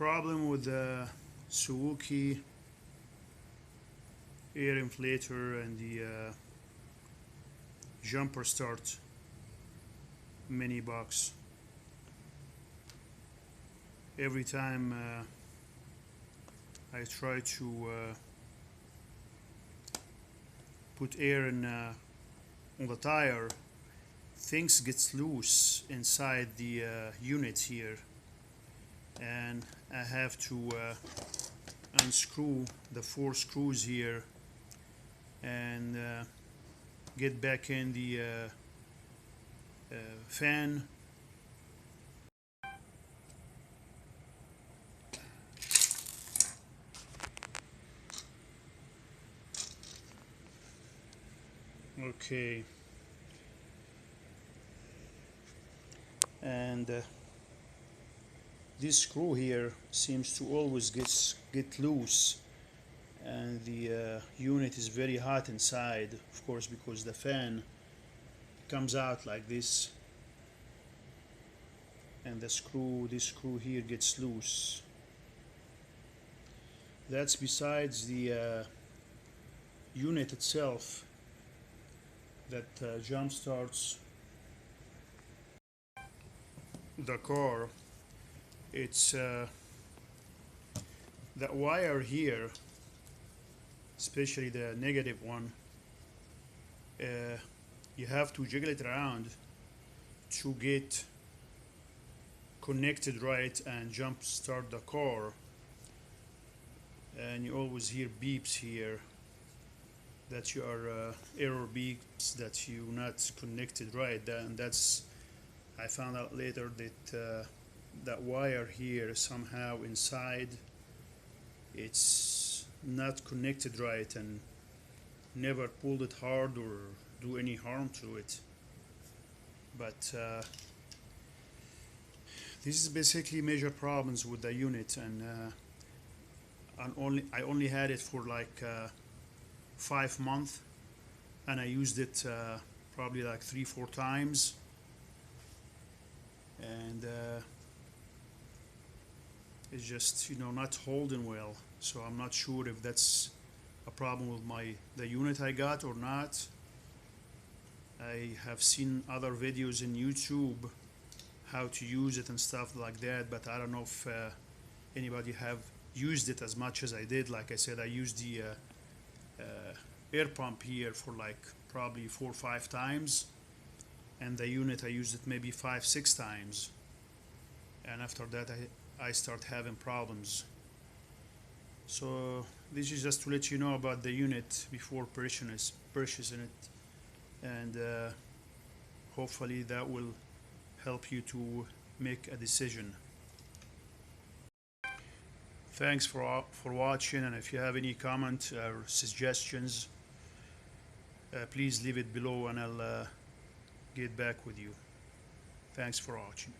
problem with the Suaoki air inflator and the jumper start mini box. Every time I try to put air in on the tire, things gets loose inside the unit here, and I have to unscrew the 4 screws here and get back in the fan. Okay, and this screw here seems to always get loose, and the unit is very hot inside, of course, because the fan comes out like this, and this screw here gets loose. That's besides the unit itself that jump starts the car. It's that wire here, especially the negative one, you have to jiggle it around to get connected right and jump start the car, and you always hear beeps here that you are error beeps that you not connected right, and that's, I found out later that that wire here somehow inside it's not connected right and never pulled it hard or do any harm to it. But this is basically major problems with the unit, and I only had it for like 5 months, and I used it probably like 3-4 times, and it's just, you know, not holding well. So I'm not sure if that's a problem with the unit I got or not. I have seen other videos in YouTube how to use it and stuff like that, but I don't know if anybody have used it as much as I did. Like I said, I used the air pump here for like probably 4 or 5 times, and the unit I used it maybe 5-6 times, and after that I start having problems. So this is just to let you know about the unit before purchasing it, and hopefully that will help you to make a decision. Thanks for watching, and if you have any comments or suggestions, please leave it below and I'll get back with you. Thanks for watching.